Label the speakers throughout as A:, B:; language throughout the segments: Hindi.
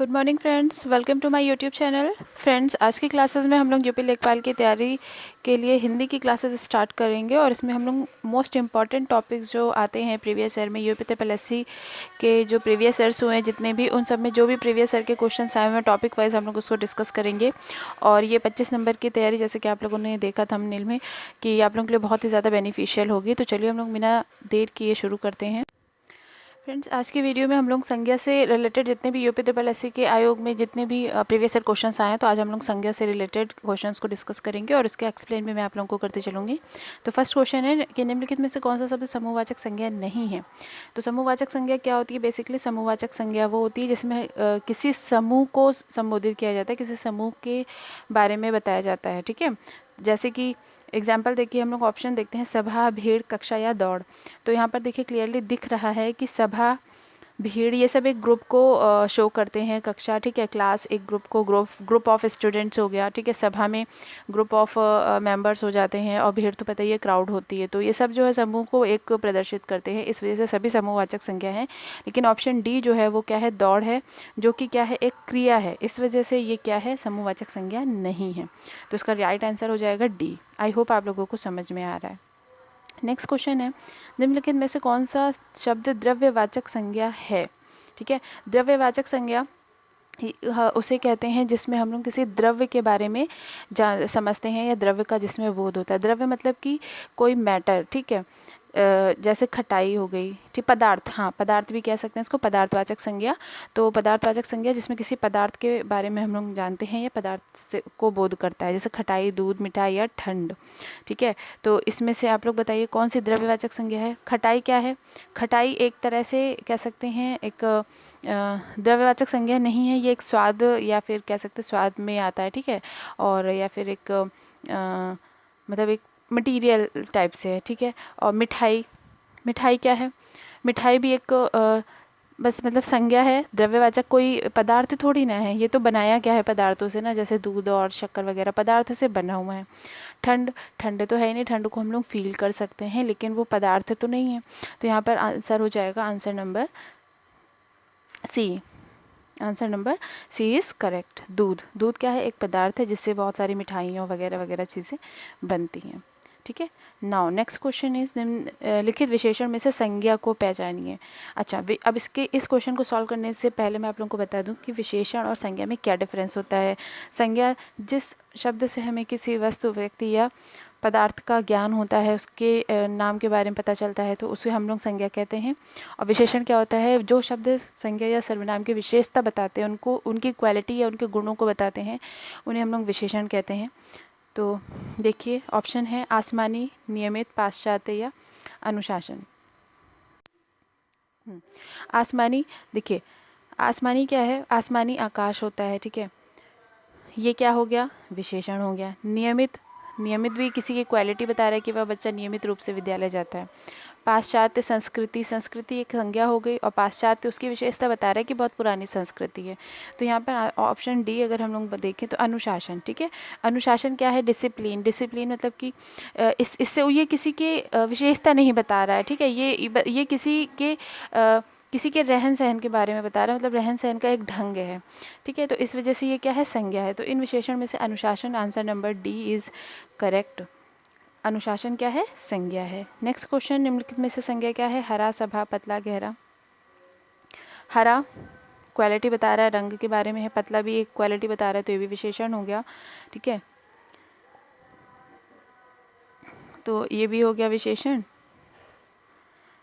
A: Good morning friends, welcome to my YouTube channel. Friends, आज की क्लासेस में हम लोग यूपी लेखपाल की तैयारी के लिए हिंदी की क्लासेस स्टार्ट करेंगे और इसमें हम लोग मोस्ट इंपॉर्टेंट टॉपिक्स जो आते हैं प्रीवियस ईयर में यूपी TSS के जो प्रीवियस ईयर्स हुए हैं जितने भी, उन सब में जो भी प्रीवियस ईयर के क्वेश्चन आए हुए हैं टॉपिक वाइज हम लोग उसको डिस्कस करेंगे। और ये 25 नंबर की तैयारी, जैसे कि आप लोगों ने देखा थंबनेल में, कि आप लोगों के लिए बहुत ही ज़्यादा बेनिफिशियल होगी। तो चलिए हम लोग बिना देर किए शुरू करते हैं। फ्रेंड्स, आज की वीडियो में हम लोग संज्ञा से रिलेटेड जितने भी यूपी TSS के आयोग में जितने भी प्रीवियस ईयर क्वेश्चंस आए हैं, तो आज हम लोग संज्ञा से रिलेटेड क्वेश्चंस को डिस्कस करेंगे और इसके एक्सप्लेन भी मैं आप लोगों को करते चलूँगी। तो फर्स्ट क्वेश्चन है कि निम्नलिखित में से कौन सा शब्द समूहवाचक संज्ञा नहीं है। तो समूहवाचक संज्ञा क्या होती है? बेसिकली समूहवाचक संज्ञा वो होती है जिसमें किसी समूह को संबोधित किया जाता है, किसी समूह के बारे में बताया जाता है। ठीक है, जैसे कि एग्जाम्पल देखिए, हम लोग ऑप्शन देखते हैं सभा, भीड़, कक्षा या दौड़। तो यहाँ पर देखिए क्लियरली दिख रहा है कि सभा, भीड़, ये सब एक ग्रुप को शो करते हैं। कक्षा, ठीक है, क्लास एक ग्रुप को, ग्रुप ऑफ स्टूडेंट्स हो गया। ठीक है, सभा में ग्रुप ऑफ मेंबर्स हो जाते हैं और भीड़ तो पता ही है क्राउड होती है। तो ये सब जो है समूह को एक प्रदर्शित करते हैं, इस वजह से सभी समूहवाचक संज्ञा हैं। लेकिन ऑप्शन डी जो है वो क्या है? दौड़ है, जो कि क्या है? एक क्रिया है। इस वजह से ये क्या है? समूहवाचक संज्ञा नहीं है। तो इसका राइट आंसर हो जाएगा डी। आई होप आप लोगों को समझ में आ रहा है। नेक्स्ट क्वेश्चन है, निम्नलिखित में से कौन सा शब्द द्रव्यवाचक संज्ञा है? ठीक है, द्रव्यवाचक संज्ञा उसे कहते हैं जिसमें हम लोग किसी द्रव्य के बारे में समझते हैं या द्रव्य का जिसमें बोध होता है। द्रव्य मतलब कि कोई मैटर, ठीक है, जैसे खटाई हो गई, ठीक, पदार्थ, हाँ पदार्थ भी कह सकते हैं इसको, पदार्थवाचक संज्ञा। तो पदार्थवाचक संज्ञा जिसमें किसी पदार्थ के बारे में हम लोग जानते हैं या पदार्थ से को बोध करता है, जैसे खटाई, दूध, मिठाई या ठंड। ठीक है, तो इसमें से आप लोग बताइए कौन सी द्रव्यवाचक संज्ञा है? खटाई क्या है? खटाई एक तरह से कह सकते हैं एक द्रव्यवाचक संज्ञा नहीं है, ये एक स्वाद या फिर कह सकते हैं स्वाद में आता है। ठीक है, और या फिर एक मतलब एक मटेरियल टाइप से है। ठीक है, और मिठाई, मिठाई क्या है? मिठाई भी एक बस मतलब संज्ञा है, द्रव्यवाचक कोई पदार्थ थोड़ी ना है। ये तो बनाया क्या है पदार्थों से ना, जैसे दूध और शक्कर वगैरह पदार्थ से बना हुआ है। ठंड, ठंड तो है ही नहीं, ठंड को हम लोग फील कर सकते हैं लेकिन वो पदार्थ तो नहीं है। तो यहाँ पर आंसर हो जाएगा answer number C. Answer number C is correct. दूध, दूध क्या है? एक पदार्थ है जिससे बहुत सारी मिठाइयाँ वगैरह वगैरह चीज़ें बनती हैं। ठीक है, नाउ नेक्स्ट क्वेश्चन इज लिखित विशेषण में से संज्ञा को पहचानिए। अच्छा, अब इस क्वेश्चन को सॉल्व करने से पहले मैं आप लोगों को बता दूं कि विशेषण और संज्ञा में क्या डिफरेंस होता है। संज्ञा जिस शब्द से हमें किसी वस्तु, व्यक्ति या पदार्थ का ज्ञान होता है, उसके नाम के बारे में पता चलता है, तो उसे हम लोग संज्ञा कहते हैं। और विशेषण क्या होता है? जो शब्द संज्ञा या सर्वनाम की विशेषता बताते हैं, उनको, उनकी क्वालिटी या उनके गुणों को बताते हैं, उन्हें हम लोग विशेषण कहते हैं। तो देखिए ऑप्शन है आसमानी, नियमित, पाश्चात्य या अनुशासन। आसमानी, देखिए आसमानी क्या है? आसमानी आकाश होता है। ठीक है, ये क्या हो गया? विशेषण हो गया। नियमित, नियमित भी किसी की क्वालिटी बता रहा है कि वह बच्चा नियमित रूप से विद्यालय जाता है। पाश्चात्य, संस्कृति, संस्कृति एक संज्ञा हो गई और पाश्चात्य उसकी विशेषता बता रहा है कि बहुत पुरानी संस्कृति है। तो यहाँ पर ऑप्शन डी अगर हम लोग देखें तो अनुशासन। ठीक है, अनुशासन क्या है? डिसिप्लिन, डिसिप्लिन मतलब कि इससे ये किसी के विशेषता नहीं बता रहा है। ठीक है, ये किसी के रहन सहन के बारे में बता रहा है, मतलब रहन सहन का एक ढंग है। ठीक है, तो इस वजह से ये क्या है? संज्ञा है। तो इन विशेषण में से अनुशासन, answer number D is correct. अनुशासन क्या है? संज्ञा है। नेक्स्ट क्वेश्चन, निम्नलिखित में से संज्ञा क्या है? हरा, सभा, पतला, गहरा। हरा क्वालिटी बता रहा है, रंग के बारे में है। पतला भी एक क्वालिटी बता रहा है, तो ये भी विशेषण हो गया। ठीक है, तो ये भी हो गया विशेषण।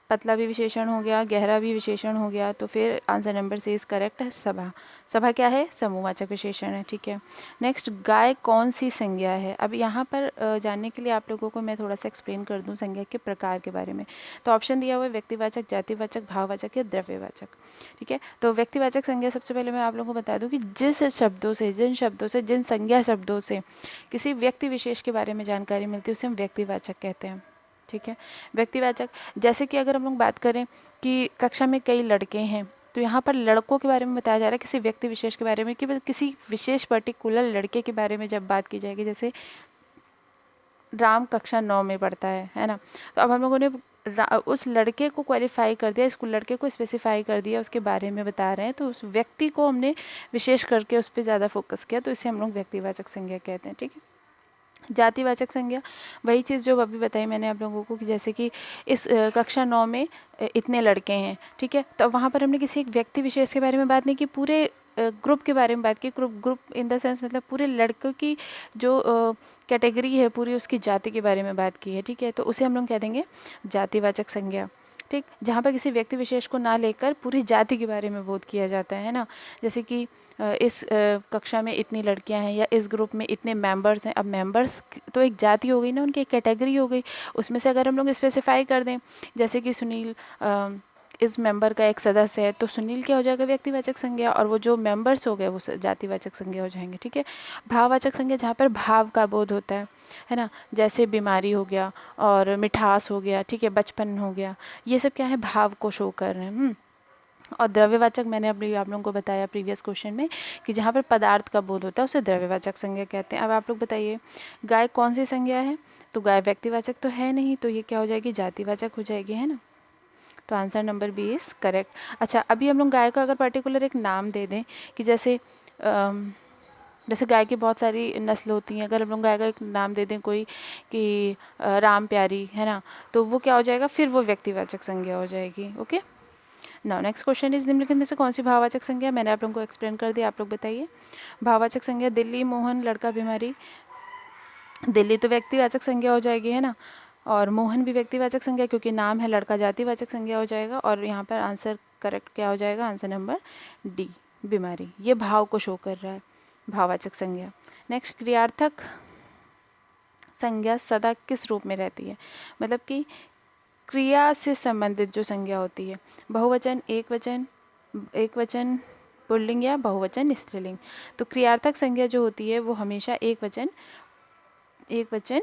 A: पतला भी विशेषण हो गया, गहरा भी विशेषण हो गया। तो फिर answer number C is correct है, सभा। सभा क्या है? समूहवाचक विशेषण है। ठीक है, नेक्स्ट, गाय कौन सी संज्ञा है? अब यहाँ पर जानने के लिए आप लोगों को मैं थोड़ा सा एक्सप्लेन कर दूँ संज्ञा के प्रकार के बारे में। तो ऑप्शन दिया हुआ है व्यक्तिवाचक, जातिवाचक, भाववाचक या द्रव्यवाचक। ठीक है, तो व्यक्तिवाचक संज्ञा सबसे पहले मैं आप लोगों को बता दूँ कि जिस शब्दों से, जिन संज्ञा शब्दों से किसी व्यक्ति विशेष के बारे में जानकारी मिलती है उसे हम व्यक्तिवाचक कहते हैं। ठीक है, व्यक्तिवाचक, जैसे कि अगर हम लोग बात करें कि कक्षा में कई लड़के हैं, तो यहाँ पर लड़कों के बारे में बताया जा रहा है, किसी व्यक्ति विशेष के बारे में, कि किसी विशेष पर्टिकुलर लड़के के बारे में जब बात की जाएगी, जैसे राम कक्षा 9 में पढ़ता है ना। तो अब हम लोगों ने उस लड़के को क्वालिफाई कर दिया, इसको लड़के को स्पेसिफाई कर दिया, उसके बारे में बता रहे हैं, तो उस व्यक्ति को हमने विशेष करके उस पर ज़्यादा फोकस किया, तो इसे हम लोग व्यक्तिवाचक संज्ञा कहते हैं। ठीक है। जातिवाचक संज्ञा वही चीज़ जो अभी बताई मैंने आप लोगों को कि जैसे कि इस कक्षा 9 में इतने लड़के हैं। ठीक है। तो वहाँ पर हमने किसी एक व्यक्ति विशेष के बारे में बात नहीं की, पूरे ग्रुप के बारे में बात की। ग्रुप इन द सेंस मतलब पूरे लड़कों की जो कैटेगरी है पूरी, उसकी जाति के बारे में बात की है। ठीक है। तो उसे हम लोग कह देंगे जातिवाचक संज्ञा। ठीक। जहाँ पर किसी व्यक्ति विशेष को ना लेकर पूरी जाति के बारे में बोध किया जाता है ना, जैसे कि इस कक्षा में इतनी लड़कियां हैं या इस ग्रुप में इतने मेंबर्स हैं। अब मेंबर्स तो एक जाति हो गई ना, उनकी एक कैटेगरी हो गई। उसमें से अगर हम लोग स्पेसिफाई कर दें, जैसे कि सुनील इस मेंबर का एक सदस्य है, तो सुनील क्या हो जाएगा, व्यक्तिवाचक संज्ञा, और वो जो मेंबर्स हो गए वो जातिवाचक संज्ञा हो जाएंगे। ठीक है। भाववाचक संज्ञा जहाँ पर भाव का बोध होता है ना, जैसे बीमारी हो गया और मिठास हो गया। ठीक है। बचपन हो गया, ये सब क्या है, भाव को शो कर रहे हैं। और द्रव्यवाचक मैंने अभी आप लोगों को बताया प्रीवियस क्वेश्चन में कि जहाँ पर पदार्थ का बोध होता है उसे द्रव्यवाचक संज्ञा कहते हैं। अब आप लोग बताइए, गाय कौन सी संज्ञा है, तो गाय व्यक्तिवाचक तो है नहीं, तो ये क्या हो जाएगी, जातिवाचक हो जाएगी, है ना। तो answer number B is correct. अच्छा, अभी हम लोग गाय का अगर पर्टिकुलर एक नाम दे दें कि जैसे गाय की बहुत सारी नस्ल होती हैं, अगर हम लोग गाय का एक नाम दे दें कोई कि राम प्यारी, है ना, तो वो क्या हो जाएगा, फिर वो व्यक्तिवाचक संज्ञा हो जाएगी। Okay. Now next question is निम्नलिखित में से कौन सी भाववाचक संज्ञा, मैंने आप लोगों को एक्सप्लेन कर दिया, आप लोग बताइए। भाववाचक संज्ञा दिल्ली, मोहन, लड़का, बीमारी। दिल्ली तो व्यक्तिवाचक संज्ञा हो जाएगी, है ना, और मोहन भी व्यक्तिवाचक संज्ञा क्योंकि नाम है, लड़का जातिवाचक संज्ञा हो जाएगा, और यहाँ पर आंसर करेक्ट क्या हो जाएगा, आंसर नंबर डी, बीमारी। ये भाव को शो कर रहा है, भाववाचक संज्ञा। नेक्स्ट, क्रियार्थक संज्ञा सदा किस रूप में रहती है, मतलब कि क्रिया से संबंधित जो संज्ञा होती है, बहुवचन, एक वचन पुल्लिंग या बहुवचन स्त्रीलिंग। तो क्रियार्थक संज्ञा जो होती है वो हमेशा एक वचन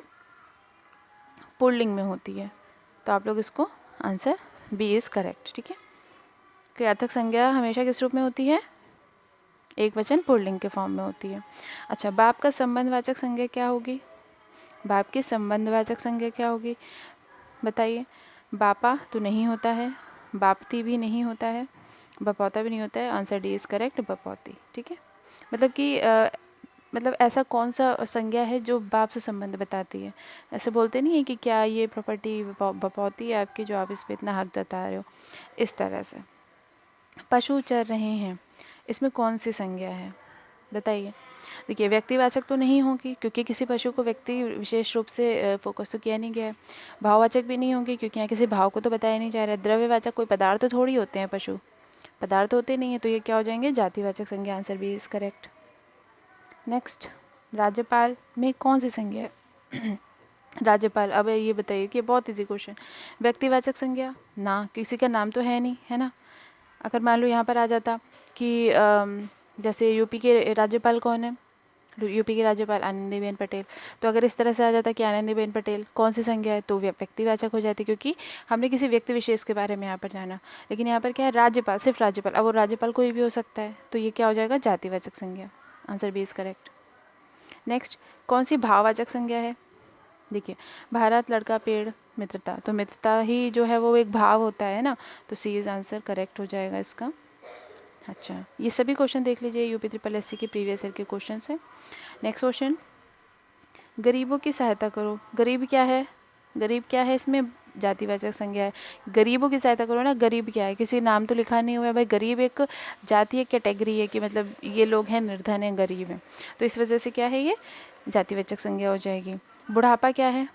A: पुल्लिंग में होती है। तो आप लोग इसको आंसर बी इज करेक्ट। ठीक है। क्रियार्थक संज्ञा हमेशा किस रूप में होती है, एक वचन पुल्लिंग के फॉर्म में होती है। अच्छा, बाप का संबंधवाचक संज्ञा क्या होगी, बाप की संबंधवाचक संज्ञा क्या होगी, बताइए। बापा तो नहीं होता है, बापती भी नहीं होता है, बपौता भी नहीं होता है, आंसर डी इज करेक्ट, बपौती। ठीक है। मतलब कि मतलब ऐसा कौन सा संज्ञा है जो बाप से संबंध बताती है, ऐसे बोलते नहीं है कि क्या ये प्रॉपर्टी बपौती है आपकी जो आप इस पर इतना हक जता रहे हो, इस तरह से। पशु चर रहे हैं, इसमें कौन सी संज्ञा है, बताइए। देखिए, व्यक्तिवाचक तो नहीं होगी क्योंकि किसी पशु को व्यक्ति विशेष रूप से फोकस तो किया नहीं गया है। भाववाचक भी नहीं होगी क्योंकि यहाँ किसी भाव को तो बताया नहीं जा रहा है। द्रव्यवाचक, कोई पदार्थ थोड़ी होते हैं, पशु पदार्थ होते नहीं है, तो ये क्या हो जाएंगे, जातिवाचक संज्ञा, answer B is correct. Next, राज्यपाल में कौन सी संज्ञा है राज्यपाल, अब ये बताइए कि बहुत इजी क्वेश्चन। व्यक्तिवाचक संज्ञा ना, किसी का नाम तो है नहीं, है ना। अगर मान लो यहाँ पर आ जाता कि जैसे यूपी के राज्यपाल कौन है, यूपी के राज्यपाल आनंदीबेन पटेल, तो अगर इस तरह से आ जाता कि आनंदीबेन पटेल कौन सी संज्ञा है, तो व्यक्तिवाचक हो जाती क्योंकि हमने किसी व्यक्ति विशेष के बारे में यहाँ पर जाना। लेकिन यहाँ पर क्या है, राज्यपाल, सिर्फ राज्यपाल, अब वो राज्यपाल कोई भी हो सकता है, तो ये क्या हो जाएगा, जातिवाचक संज्ञा, answer B is correct. Next, कौन सी भाववाचक संज्ञा है, देखिए, भारत, लड़का, पेड़, मित्रता, तो मित्रता ही जो है वो एक भाव होता है ना, तो सी इज आंसर करेक्ट हो जाएगा इसका। अच्छा, ये सभी क्वेश्चन देख लीजिए, यूपी ट्रिपल एससी के प्रीवियस ईयर के क्वेश्चन है। नेक्स्ट क्वेश्चन, गरीबों की सहायता करो, गरीब क्या है, गरीब क्या है, इसमें जातिवाचक संज्ञा है। गरीबों की सहायता करो ना, गरीब क्या है, किसी नाम तो लिखा नहीं हुआ है भाई, गरीब एक जाति, एक कैटेगरी है कि मतलब ये लोग हैं निर्धन है, गरीब हैं, तो इस वजह से क्या है, ये जातिवाचक संज्ञा हो जाएगी। बुढ़ापा क्या है,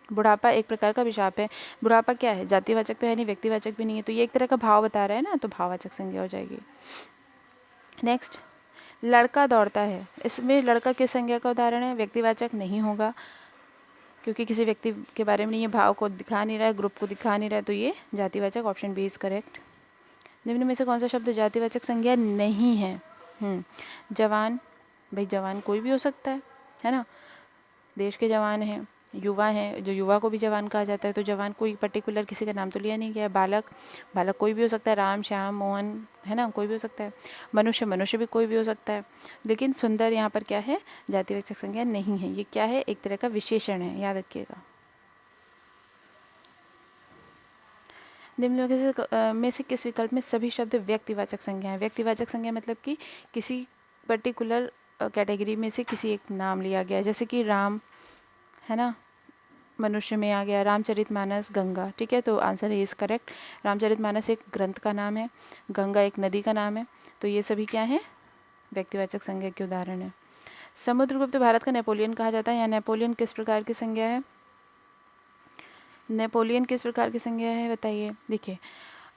A: बुढ़ापा एक प्रकार का विशाप है। बुढ़ापा क्या है, जातिवाचक तो है नहीं, व्यक्तिवाचक भी नहीं है, तो ये एक तरह का भाव बता रहा है ना, तो भाववाचक संज्ञा हो जाएगी। नेक्स्ट, लड़का दौड़ता है, इसमें लड़का किस संज्ञा का उदाहरण है, व्यक्तिवाचक नहीं होगा क्योंकि किसी व्यक्ति के बारे में नहीं है, भाव को दिखा नहीं रहा है, ग्रुप को दिखा नहीं रहा है, तो ये जातिवाचक, ऑप्शन बी इज करेक्ट। निम्न में से कौन सा शब्द जातिवाचक संज्ञा नहीं है, जवान, भाई जवान कोई भी हो सकता है ना, देश के जवान हैं, युवा हैं, जो युवा को भी जवान कहा जाता है, तो जवान कोई पर्टिकुलर किसी का नाम तो लिया नहीं गया है। बालक, बालक कोई भी हो सकता है, राम, श्याम, मोहन, है ना, कोई भी हो सकता है। मनुष्य, मनुष्य भी कोई भी हो सकता है। लेकिन सुंदर यहाँ पर क्या है, जातिवाचक संज्ञा नहीं है, ये क्या है, एक तरह का विशेषण है, याद रखिएगा। में से किस विकल्प में सभी शब्द व्यक्तिवाचक संज्ञा है? व्यक्तिवाचक संज्ञा मतलब कि किसी पर्टिकुलर कैटेगरी में से किसी एक नाम लिया गया है, जैसे कि राम है ना, मनुष्य में आ गया, रामचरितमानस, गंगा। ठीक है, तो आंसर इज करेक्ट। रामचरितमानस एक ग्रंथ का नाम है, गंगा एक नदी का नाम है, तो ये सभी क्या है? व्यक्तिवाचक संज्ञा के उदाहरण है। समुद्रगुप्त भारत का नेपोलियन कहा जाता है। या नेपोलियन किस प्रकार की संज्ञा है? नेपोलियन किस प्रकार की संज्ञा है बताइए। देखिए,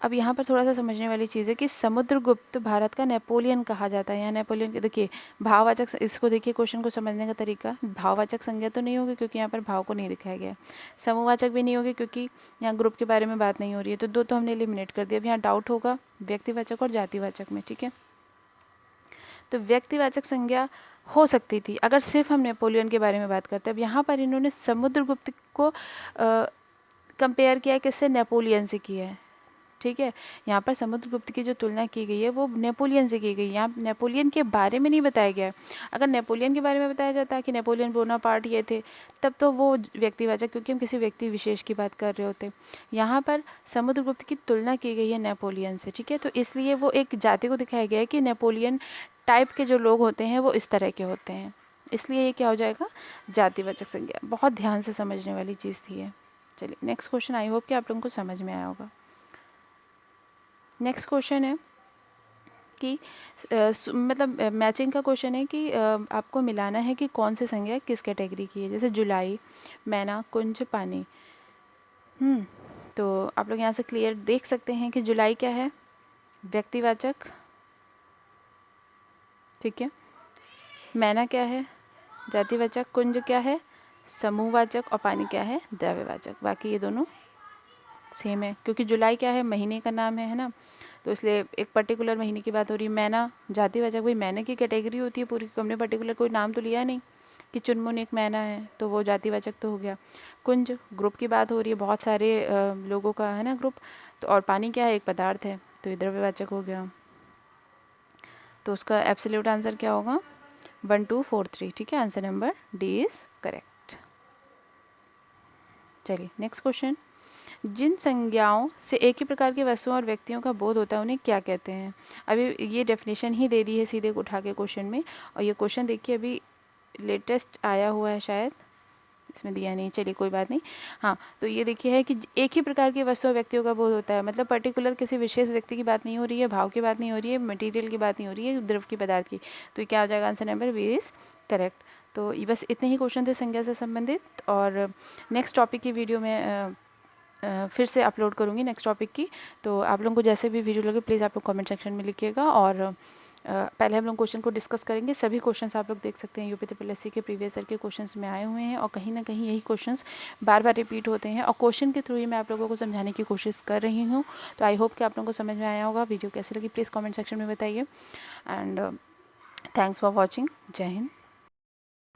A: अब यहाँ पर थोड़ा सा समझने वाली चीज़ है कि समुद्रगुप्त भारत का नेपोलियन कहा जाता है। यहाँ नेपोलियन, देखिए भाववाचक, इसको देखिए क्वेश्चन को समझने का तरीका, भाववाचक संज्ञा तो नहीं होगी क्योंकि यहाँ पर भाव को नहीं दिखाया गया है। समूहवाचक भी नहीं होगी क्योंकि यहाँ ग्रुप के बारे में बात नहीं हो रही है, तो दो तो हमने एलिमिनेट कर दिया। अब यहाँ डाउट होगा व्यक्तिवाचक और जातिवाचक में। ठीक है, तो व्यक्तिवाचक संज्ञा हो सकती थी अगर सिर्फ हम नेपोलियन के बारे में बात करते। अब यहाँ पर इन्होंने समुद्रगुप्त को कंपेयर किया है किससे? नेपोलियन से किया है। ठीक है, यहाँ पर समुद्रगुप्त की जो तुलना की गई है वो नेपोलियन से की गई है। यहाँ नेपोलियन के बारे में नहीं बताया गया है। अगर नेपोलियन के बारे में बताया जाता कि नेपोलियन बोनापार्ट ये थे, तब तो वो व्यक्तिवाचक, क्योंकि हम किसी व्यक्ति विशेष की बात कर रहे होते। यहाँ पर समुद्रगुप्त की तुलना की गई है नेपोलियन से। ठीक है, तो इसलिए वो एक जाति को दिखाया गया है कि नेपोलियन टाइप के जो लोग होते हैं वो इस तरह के होते हैं, इसलिए ये क्या हो जाएगा? जातिवाचक संज्ञा। बहुत ध्यान से समझने वाली चीज़ थी ये। चलिए नेक्स्ट क्वेश्चन, आई होप कि आप लोगों को समझ में आया होगा। नेक्स्ट क्वेश्चन है कि मतलब मैचिंग का क्वेश्चन है कि आपको मिलाना है कि कौन सी संज्ञा किस कैटेगरी की है। जैसे जुलाई, मैना, कुंज, पानी। तो आप लोग यहाँ से क्लियर देख सकते हैं कि जुलाई क्या है? व्यक्तिवाचक। ठीक है, मैना क्या है? जातिवाचक। कुंज क्या है? समूहवाचक। और पानी क्या है? द्रव्यवाचक। बाकी ये दोनों सेम है क्योंकि जुलाई क्या है? महीने का नाम है ना, तो इसलिए एक पर्टिकुलर महीने की बात हो रही है। मैना जातिवाचक, भाई मैना की कैटेगरी होती है पूरी, हमने पर्टिकुलर कोई नाम तो लिया नहीं कि चुनमुन एक मैना है, तो वो जातिवाचक तो हो गया। कुंज ग्रुप की बात हो रही है, बहुत सारे लोगों का है ना ग्रुप। तो और पानी क्या है? एक पदार्थ है, तो ये द्रव्यवाचक हो गया। तो उसका एब्सोल्यूट आंसर क्या होगा? 1 2 4 3। ठीक है, answer number D is correct. चलिए नेक्स्ट क्वेश्चन, जिन संज्ञाओं से एक ही प्रकार की वस्तुओं और व्यक्तियों का बोध होता है उन्हें क्या कहते हैं? अभी ये डेफिनेशन ही दे दी है सीधे उठा के क्वेश्चन में, और ये क्वेश्चन देखिए अभी लेटेस्ट आया हुआ है, शायद इसमें दिया नहीं, चलिए कोई बात नहीं। हाँ, तो ये देखिए है कि एक ही प्रकार की वस्तु और व्यक्तियों का बोध होता है, मतलब पर्टिकुलर किसी विशेष व्यक्ति की बात नहीं हो रही है, भाव की बात नहीं हो रही है, मटेरियल की बात नहीं हो रही है, द्रव्य की, पदार्थ की। तो ये क्या हो जाएगा? Answer number B is correct. तो ये बस इतने ही क्वेश्चन थे संज्ञा से संबंधित, और नेक्स्ट टॉपिक की वीडियो में फिर से अपलोड करूँगी नेक्स्ट टॉपिक की। तो आप लोगों को जैसे भी वीडियो लगे प्लीज़ आप लोग कमेंट सेक्शन में लिखिएगा, और पहले हम लोग क्वेश्चन को डिस्कस करेंगे। सभी क्वेश्चंस आप लोग देख सकते हैं यूपी ट्रिपल एससी के प्रीवियस ईयर के क्वेश्चंस में आए हुए हैं, और कहीं ना कहीं यही क्वेश्चंस बार बार रिपीट होते हैं, और क्वेश्चन के थ्रू ही मैं आप लोगों को समझाने की कोशिश कर रही हूँ। तो आई होप कि आप लोगों को समझ में आया होगा। वीडियो कैसी लगी प्लीज़ कॉमेंट सेक्शन में बताइए, एंड थैंक्स फॉर वॉचिंग। जय हिंद।